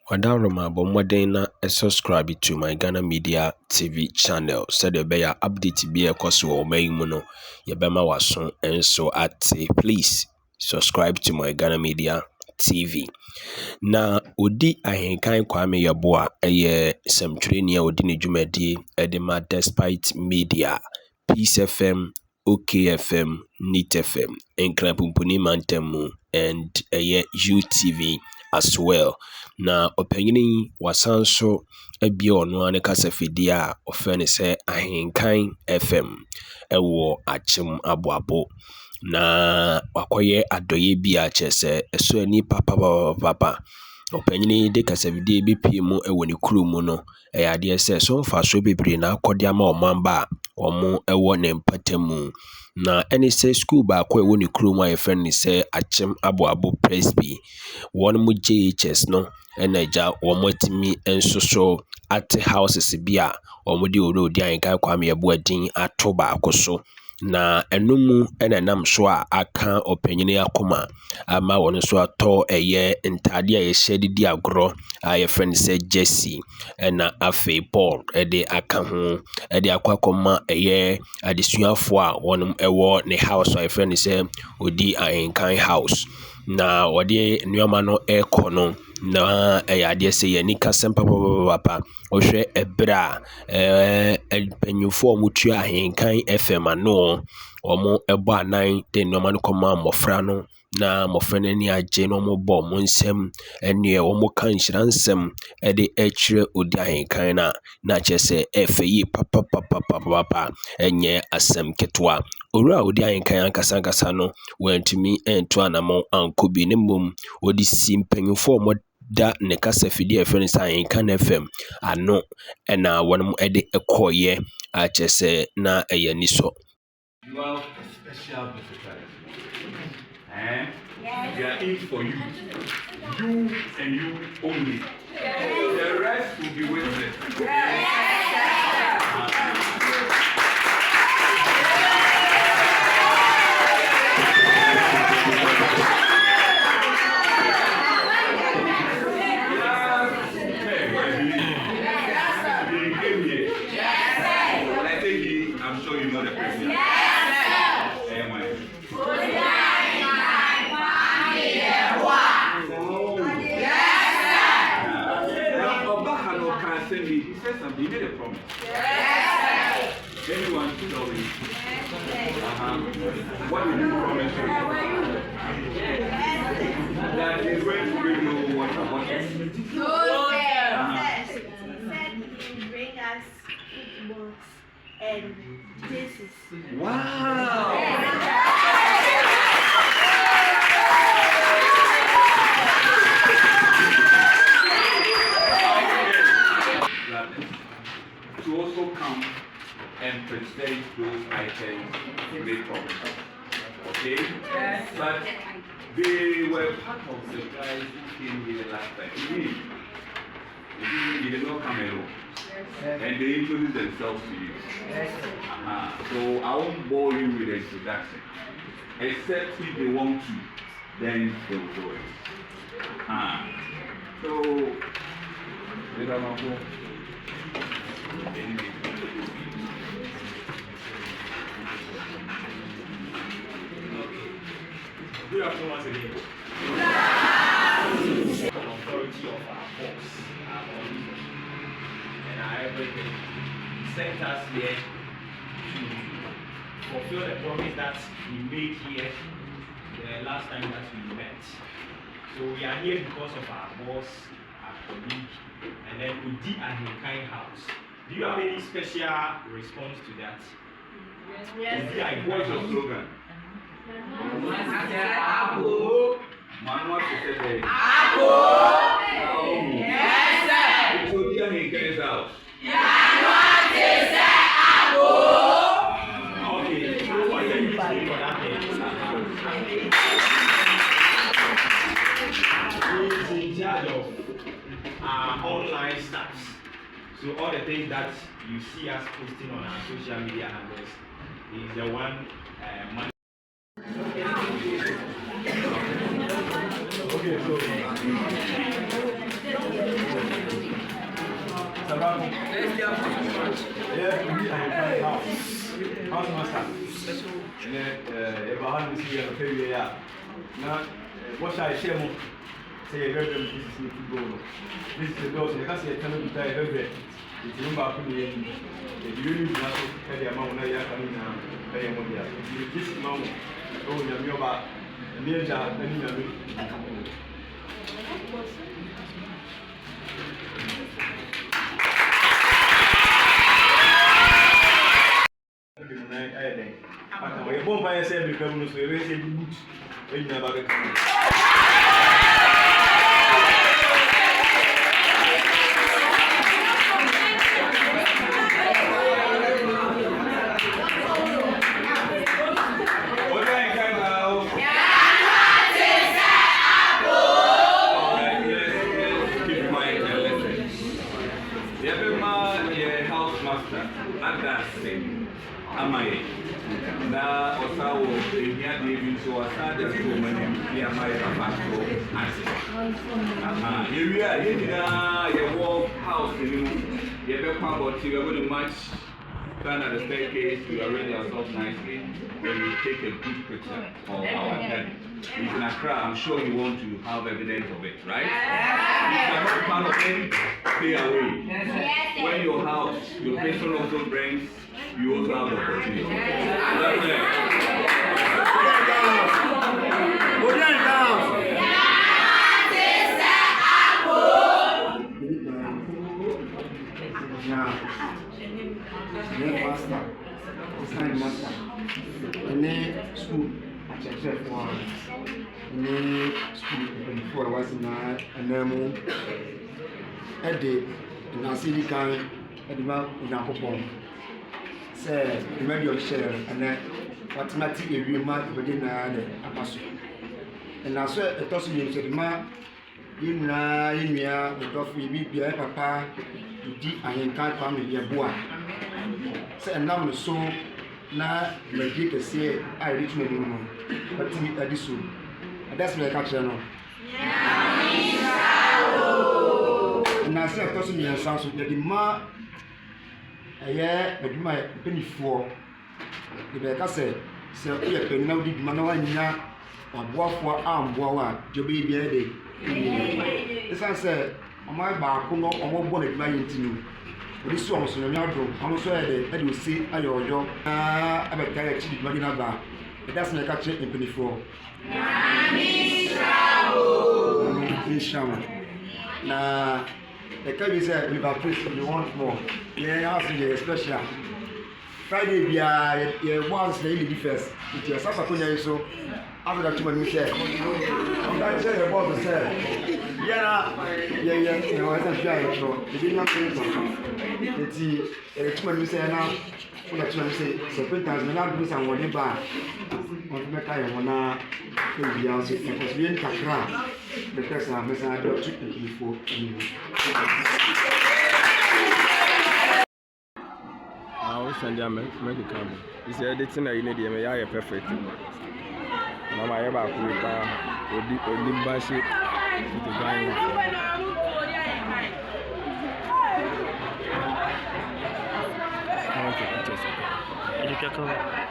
Wadaroma bomwadena subscribe to my Ghana Media TV channel. Said the bear update be a course or muno. Yabema wason and so at please subscribe to my Ghana Media TV. Na odi Ahenkan Kwame Yaboa semtrenia odi ne dwumadi edema despite media Peace FM, OK FM, NIT FM, Enkrapumpuni Mantemu, and UTV as well. Na opanyini wasanso ebia ono ane kasafidi a ofene se Ahenkan FM ewo achim aboabo na wakoye adoye bia chese eso ani papa opanyini de kasafidi bi pie mu ewo ne kurumu no ade se so mfa so bebre na akode ama omamba omo ewo ne mpatemu na any say school ba kwa ewo ne kurumu a friend ni se achim aboabo Presby won mu JHS no enaja womotimi ensoso at houses bia omudi orodi Ahenkan Kwame Yaboa din atoba akoso na enumu enenam so a aka opanyini akoma ama won so ato ntade a yehye didi agro a ye friend say Jesse na afe Paul de aka ho de akwakoma adesuafo a wonum ewo ne house a friend say odi Ahenkan house na wode nneoma no ekono na ade say yani kasem papa ohwe ebra penyufo omutua Ahenkan FM ano omo ebo anan de nneoma no koma mofra no na mofra ni agye no mo bo mo nsem ene omo kan hiransem de ekire odi Ahenkan na chese efeyi papa enye asem ketwa owura odi Ahenkan ankasa no wantumi ento anamo ankobi ne mom odi simpanyufo mo da ne kasafidi efene sa Ahenkan FM ano na wonum de ekoye a chese na eyaniso. You have a special visitor. They are in for you. You and you only. The rest will be witness. I'm sure you know the person. He said something, he made a promise. Yes. Anyone tell me? What did he promise you? That he's going to bring you water. He said he will bring us footballs and this is. Wow. To also come and present those items later. Okay? Yes. But they were part of the guys who came here last time. They did not come alone. Yes. And they introduced themselves to you. Yes. So I won't bore you with the introduction. Except if they want to, then they will do it. So, Good afternoon once again. The authority of our boss, and our everything sent us here to fulfill the promise that we made here the last time that we met. So we are here because of our boss, our colleague, and then Odi Ahenkan house. Do you have any special response to that? Yes. What's your slogan? Manuel said, Yes, sir. it's Odi Ahenkan's house. Okay, so what are you doing for that thing? He is in charge of our online stuff. So all the things that you see us posting on our social media handles is the one Okay, so House master. And then, behind the scene, what shall I share? Say a very this is This is the dose. You can see a tunnel to die very bad. It's number up in the end. The union is not the amount of coming now. Very much. This amount. Oh, you're about a near job. We're born by a seven governors, we're raising boots. When you never get na osawo ehia de bi so osade so mani ya mai afaso ase yewi a yedina ye wo house ni mu ye be kwa boti we go to match stand at the staircase we arrange ourselves nicely then we take a good picture of our daddy. He's in Accra. I'm sure you want to have evidence of it, right? If you're not part of it, stay away. When your house, your patron also brings, you also have the opportunity. Master, and then school at JHS one, and then school before I was in and then a day, and I see the guy at the mouth in our home. Say, the radio share, and then automatically you might within a pass. And I saw a toss you said, Ma, you know, the coffee, be a papa, you did Ahenkan family, your boy. Say, and now so. Na lady can say I reach me no but me adisu that's my capture no na say to so me sound so the ma eduma penny for the be ka say we penny na di ma na wanya aboafo amboa wa jobe bia de this say my ba ko no omo bo na eduma yentinu this one so na do am so e dey see ayoyo na abeka ya chi di na ba that's na catch in 24 inshallah na the can be say we we want more yeah house is special Friday bia once the daily first it is sasa konya so after that man me say I'm that say about to say yeah you know I say yeah so the didn't have to it's man me say na for that man say 7,000 na do some money ba on me kai wona e bia so because we in kakra the person am say do to before Send them make it come. He said it's in a unit, yeah, perfect. Mama, I have a car, or the bash it with the guy. Okay,